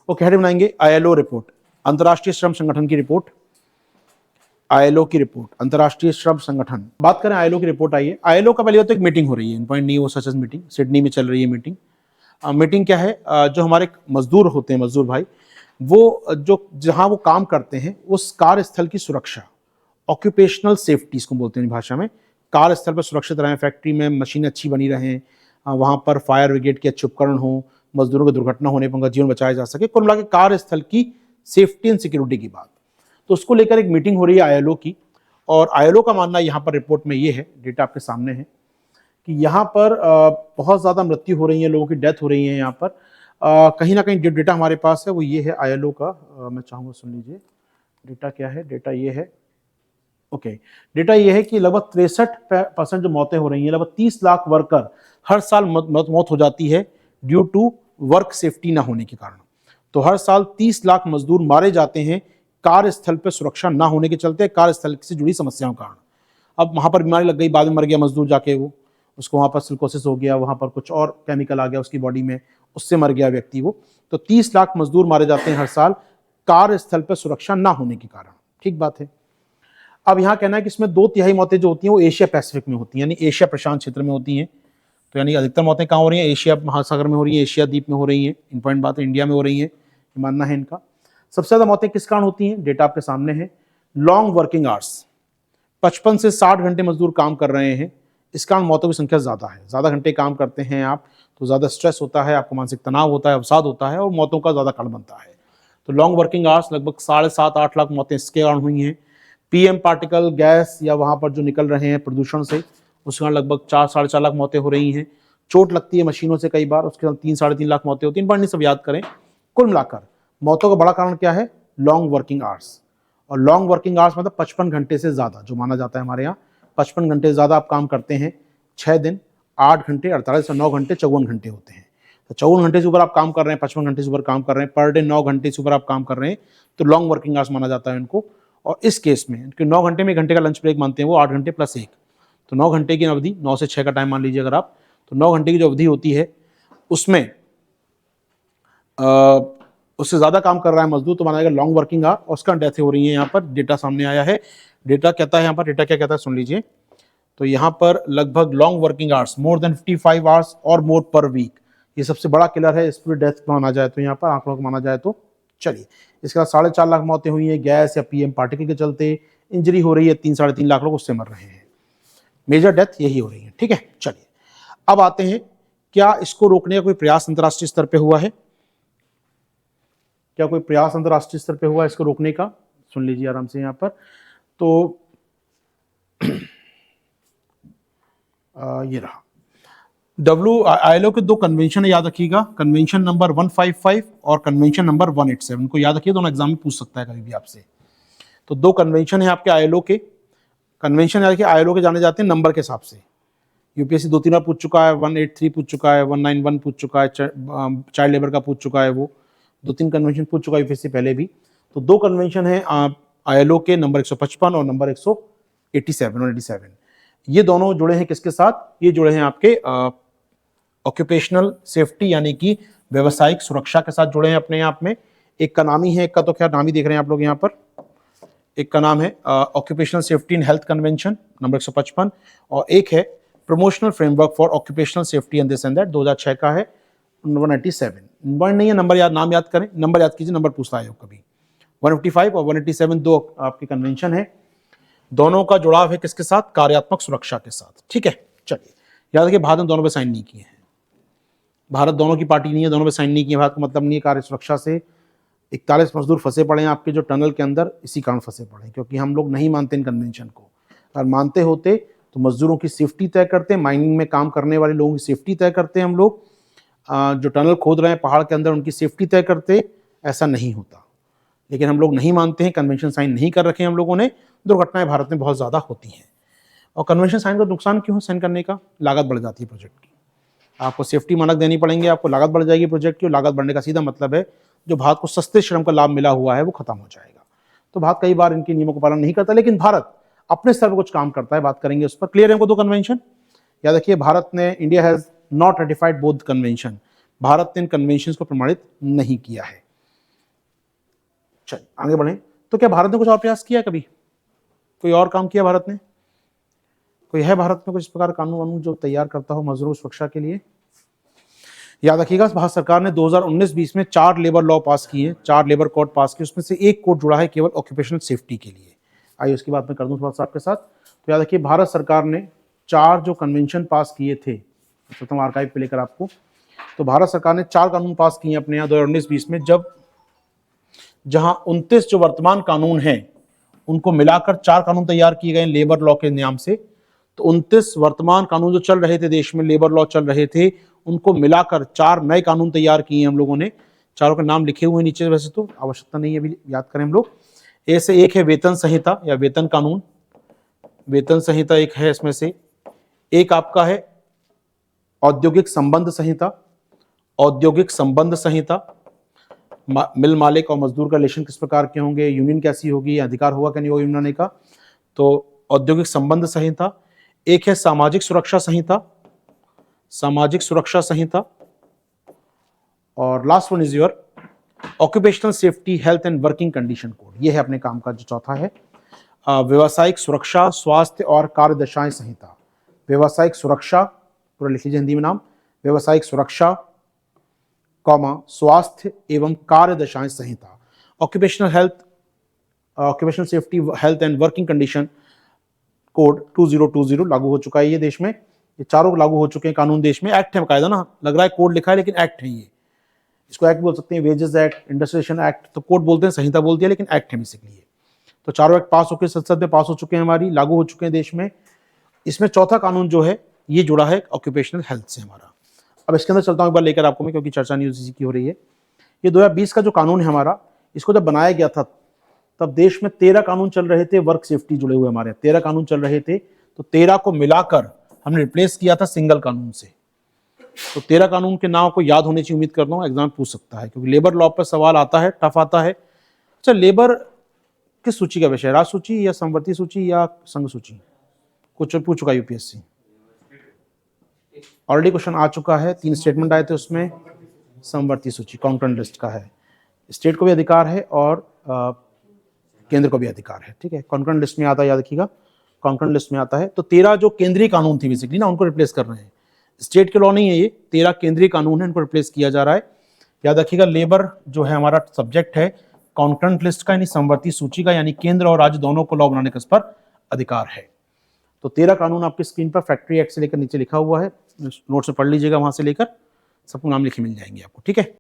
Okay, head बनाएंगे ILO report, अंतर्राष्ट्रीय श्रम संगठन की रिपोर्ट, आईएलओ की रिपोर्ट, अंतर्राष्ट्रीय श्रम संगठन। बात करें आईएलओ की रिपोर्ट, आइए आईएलओ का पहले तो एक मीटिंग हो रही है, पॉइंट नहीं वो सच मीटिंग, सिडनी में चल रही है मीटिंग। मीटिंग क्या है, जो हमारे मजदूर होते हैं, मजदूर भाई, वो जो जहां वो काम करते हैं उस कार्यस्थल की सुरक्षा, ऑक्यूपेशनल सेफ्टी इसको बोलते हैं भाषा में, कार्यस्थल पर सुरक्षित रहें, फैक्ट्री में मशीन अच्छी बनी रहें, वहां पर फायर ब्रिगेड के अच्छे उपकरण हो, मजदूरों को दुर्घटना होने पर उनका जीवन बचाया जा सके, कुल मिला के कार्यस्थल की सेफ्टी एंड सिक्योरिटी की बात। तो उसको लेकर एक मीटिंग हो रही है आईएलओ की, और आईएलओ का मानना यहाँ पर रिपोर्ट में ये है, डेटा आपके सामने है, कि यहाँ पर बहुत ज़्यादा मृत्यु हो रही है, लोगों की डेथ हो रही है यहाँ पर। कहीं ना कहीं जो डेटा हमारे पास है वो ये है आईएलओ का, मैं चाहूँगा सुन लीजिए डेटा क्या है। डेटा ये है, ओके, डेटा ये है कि लगभग 63% जो मौतें हो रही हैं, लगभग 30 लाख वर्कर हर साल मौत हो जाती है ड्यू टू वर्क सेफ्टी ना होने के कारण। तो हर साल 30 लाख मजदूर मारे जाते हैं कार्यस्थल पर सुरक्षा ना होने के चलते, कार्यस्थल से जुड़ी समस्याओं के कारण। अब वहां पर बीमारी लग गई, बाद में मर गया मजदूर जाके, वो उसको वहां पर सिलिकोसिस हो गया, वहां पर कुछ और केमिकल आ गया उसकी बॉडी में, उससे मर गया व्यक्ति वो। तो 30 लाख मजदूर मारे जाते हैं हर साल कार्यस्थल पर सुरक्षा ना होने के कारण। ठीक बात है। अब यहाँ कहना है कि इसमें 2/3 मौतें जो होती हैं वो एशिया पैसिफिक में होती हैं, यानी एशिया प्रशांत क्षेत्र में होती हैं। तो यानी अधिकतर मौतें कहाँ हो रही हैं, एशिया महासागर में हो रही है, एशिया द्वीप में हो रही हैं। इंपॉर्टेंट बात है, इंडिया में हो रही है, मानना है इनका। सबसे ज्यादा मौतें किस कारण होती हैं, डेटा आपके सामने है। लॉन्ग वर्किंग आवर्स, 55 से 60 घंटे मजदूर काम कर रहे हैं, इस कारण मौतों की संख्या ज्यादा है। ज्यादा घंटे काम करते हैं आप तो ज्यादा स्ट्रेस होता है, आपको मानसिक तनाव होता है, अवसाद होता है, और मौतों का ज्यादा कारण बनता है। तो लॉन्ग वर्किंग आवर्स लगभग 7.5-8 लाख मौतें इसके कारण हुई हैं। पीएम पार्टिकल गैस या वहां पर जो निकल रहे हैं प्रदूषण से, उसके कारण लगभग 4-4.5 लाख मौतें हो रही हैं। चोट लगती है मशीनों से कई बार, उसके साथ 3-3.5 लाख मौतें होती हैं। इन पर नहीं सब याद करें। कुल मिलाकर मौतों का बड़ा कारण क्या है, लॉन्ग वर्किंग आवर्स। और लॉन्ग वर्किंग आवर्स मतलब 55 घंटे से ज्यादा जो माना जाता है हमारे यहाँ। 55 घंटे से ज्यादा आप काम करते हैं, 6 दिन 8 घंटे 48 और 9 घंटे 54 घंटे होते हैं। तो 54 घंटे से ऊपर आप काम कर रहे हैं, 55 घंटे से ऊपर काम कर रहे हैं, पर डे 9 घंटे से ऊपर आप काम कर रहे हैं, तो लॉन्ग वर्किंग आवर्स माना जाता है इनको। और इस केस में 9 घंटे में 1 घंटे का लंच ब्रेक मानते हैं वो, 8 घंटे प्लस 1, तो 9 घंटे की अवधि, 9 से 6 का टाइम मान लीजिए अगर आप, तो 9 घंटे की जो अवधि होती है उसमें उससे ज्यादा काम कर रहा है मजदूर तो माना जाएगा लॉन्ग वर्किंग आवर, और उसका डेथ हो रही है। यहाँ पर डेटा सामने आया है। डेटा कहता है यहाँ पर, डेटा क्या कहता है सुन लीजिए। तो यहाँ पर लगभग long working hours more than 55 hours और मोर पर वीक, ये सबसे बड़ा किलर है। इस पर डेथ माना जाए तो यहाँ पर आंकड़ों को माना जाए तो, चलिए इसके बाद 4.5 लाख मौतें हुई हैं गैस या पीएम पार्टिकल के चलते। इंजरी हो रही है 3-3.5 लाख लोग उससे मर रहे हैं। मेजर डेथ यही हो रही है। ठीक है, चलिए अब आते हैं, क्या इसको रोकने का कोई प्रयास अंतर्राष्ट्रीय स्तर पे हुआ है? क्या कोई प्रयास अंतर्राष्ट्रीय स्तर पे हुआ है इसको रोकने का? सुन लीजिए आराम से यहाँ पर। तो ये रहा आईएलओ के 2 कन्वेंशन है, याद रखिएगा, कन्वेंशन नंबर 155 और कन्वेंशन नंबर 187 को याद रखिए, दोनों एग्जाम में पूछ सकता है कभी भी आपसे। तो 2 कन्वेंशन है आपके आईएलओ के। कन्वेंशन याद रखिए, आईएलओ के जाने जाते हैं नंबर के हिसाब से। यूपीएससी 2-3 बार पूछ चुका है, 183 पूछ चुका है, 191 पूछ चुका है, चाइल्ड लेबर का पूछ चुका है, वो 2-3 कन्वेंशन पूछ चुका है यूपीएससी पहले भी। तो 2 कन्वेंशन है आईएलओ के, नंबर 155 और नंबर 187। ये दोनों जुड़े हैं किसके साथ? ये जुड़े हैं आपके ऑक्यूपेशनल सेफ्टी यानी कि व्यवसायिक सुरक्षा के साथ जुड़े हैं अपने आप में। एक का नाम ही है, एक का तो क्या नाम ही देख रहे हैं आप लोग यहाँ पर, एक का नाम है occupational safety and health convention number 155, और एक है promotional framework for occupational safety and this and that 2006 का है 197। पॉइंट नहीं है, नंबर याद, नाम याद करें, नंबर याद कीजिए, नंबर पूछता है कभी। 155 और 187 2 आपके कन्वेंशन है। दोनों का जुड़ाव है किसके साथ? कार्यात्मक सुरक्षा के साथ। ठीक है, चलिए याद रखिए, भारत ने दोनों पे साइन नहीं किए हैं। भारत दोनों की पार्टी नहीं है, दोनों पे साइन नहीं किए। भारत का मतलब नहीं है कार्य सुरक्षा से 41 मजदूर फंसे पड़े हैं आपके जो टनल के अंदर, इसी कारण फंसे पड़े हैं क्योंकि हम लोग नहीं मानते इन कन्वेंशन को। अगर मानते होते तो मजदूरों की सेफ्टी तय करते, माइनिंग में काम करने वाले लोगों की सेफ्टी तय करते हम लोग, जो टनल खोद रहे हैं पहाड़ के अंदर उनकी सेफ्टी तय करते, ऐसा नहीं होता। लेकिन हम लोग नहीं मानते हैं, कन्वेंशन साइन नहीं कर रखे हम लोगों ने, दुर्घटनाएं भारत में बहुत ज़्यादा होती हैं। और कन्वेंशन साइन का नुकसान क्यों है साइन करने का? लागत बढ़ जाती है प्रोजेक्ट की, आपको सेफ्टी मानक देनी पड़ेंगे, आपको लागत बढ़ जाएगी प्रोजेक्ट की, और लागत बढ़ने का सीधा मतलब है जो भारत को सस्ते श्रम का लाभ मिला हुआ है वो खत्म हो जाएगा। तो भारत कई बार इनके नियमों का पालन नहीं करता, लेकिन भारत अपने स्तर पर कुछ काम करता है, बात करेंगे उस पर। क्लियर है हमको 2 कन्वेंशन? याद रखिए, भारत ने, India has not ratified both convention, Bharat ने इन कन्वेंशन को प्रमाणित नहीं किया है। चलिए आगे बढ़े। तो क्या भारत ने कुछ और प्रयास किया कभी, कोई और काम किया भारत ने, कोई है भारत में कुछ इस प्रकार कानून वानून जो तैयार करता हो मजदूरों सुरक्षा के लिए? याद रखिएगा भारत सरकार ने 2019-20 में 4 लेबर लॉ पास किए, 4 लेबर कोड पास किए, उसमें से एक कोड जुड़ा है केवल ऑक्यूपेशनल सेफ्टी के लिए। आइए उसकी बात मैं कर दूं थोड़ा सा आपके साथ। तो याद रखिए भारत सरकार ने 4 जो कन्वेंशन पास किए थे, प्रथम आर्काइव पे लेकर आपको, तो भारत सरकार ने 4 कानून पास किए अपने यहाँ 2019-20 में, जहां 29 जो वर्तमान कानून हैं उनको मिलाकर 4 कानून तैयार किए गए लेबर लॉ के नाम से। तो 29 वर्तमान कानून जो चल रहे थे देश में, लेबर लॉ चल रहे थे, उनको मिलाकर 4 नए कानून तैयार किए हम लोगों ने। चारों के नाम लिखे हुए नीचे, वैसे तो आवश्यकता नहीं है अभी याद करें हम लोग। ऐसे एक है वेतन संहिता या वेतन कानून, वेतन संहिता एक है इसमें से। एक आपका है औद्योगिक संबंध संहिता, औद्योगिक संबंध संहिता, मिल मालिक और मजदूर का रिलेशन किस प्रकार के होंगे, यूनियन कैसी होगी, अधिकार होगा क्या नहीं होगा यूनियन का, तो औद्योगिक संबंध संहिता। एक है सामाजिक सुरक्षा संहिता, सामाजिक सुरक्षा संहिता। और last one is your occupational safety health and working condition code. ये है अपने काम का जो चौथा है। व्यवसायिक सुरक्षा स्वास्थ्य और कार्यदशाएं संहिता, व्यवसायिक सुरक्षा पूरा लिख लीजिए हिंदी में नाम, व्यवसायिक सुरक्षा कॉमा स्वास्थ्य एवं कार्यदशाएं संहिता। Occupational health, occupational safety health and working condition code 2020 लागू हो चुका है ये देश में। ये चारों लागू हो चुके हैं कानून देश में। एक्ट है कायदा ना, लग रहा है कोड लिखा है लेकिन एक्ट है ये। इसको एक्ट बोल सकते हैं, वेजेस एक्ट, इंडस्ट्रियल एक्ट, तो कोड बोलते हैं, संहिता बोलती है, लेकिन एक्ट है बेसिकली ये। तो चारों एक्ट पास होकर संसद में पास हो चुके हैं हमारी, लागू हो चुके हैं देश में। इसमें चौथा कानून जो है ये जुड़ा है ऑक्यूपेशनल हेल्थ से हमारा। अब इसके अंदर चलता हूँ एक बार लेकर आपको मैं, क्योंकि चर्चा न्यूज की हो रही है। ये 2020 का जो कानून है हमारा, इसको जब बनाया गया था तब देश में 13 कानून चल रहे थे वर्क सेफ्टी जुड़े हुए, हमारे 13 कानून चल रहे थे। तो 13 को मिलाकर हमने रिप्लेस किया था सिंगल कानून से। तो 13 कानून के नाम को याद होने की उम्मीद करता हूँ, एग्जाम पूछ सकता है, क्योंकि लेबर लॉ पर सवाल आता है, टफ आता है। अच्छा, लेबर किस सूची का विषय, राज्य सूची या समवर्ती सूची या संघ सूची, कुछ पूछ चुका यूपीएससी। ऑलरेडी क्वेश्चन आ चुका है, 3 स्टेटमेंट आए थे उसमें, समवर्ती सूची कॉन्करेंट लिस्ट का है। स्टेट को भी अधिकार है और केंद्र को भी अधिकार है, ठीक है। कॉन्करेंट लिस्ट में आता है, याद रखिएगा कॉन्करेंट लिस्ट में आता है। तो 13 जो केंद्रीय कानून थी बेसिकली ना, उनको रिप्लेस कर रहे हैं। स्टेट के लॉ नहीं है ये, 13 केंद्रीय कानून है, इनको रिप्लेस किया जा रहा है। याद रखिएगा लेबर जो है हमारा सब्जेक्ट है कॉन्करेंट लिस्ट का, यानी समवर्ती सूची का, यानी केंद्र और राज्य दोनों को लॉ बनाने का इस पर अधिकार है। तो 13 कानून आपकी स्क्रीन पर फैक्ट्री एक्ट से लेकर नीचे लिखा हुआ है, नोट से पढ़ लीजिएगा, वहां से लेकर सबको नाम लिखे मिल जाएंगे आपको, ठीक है।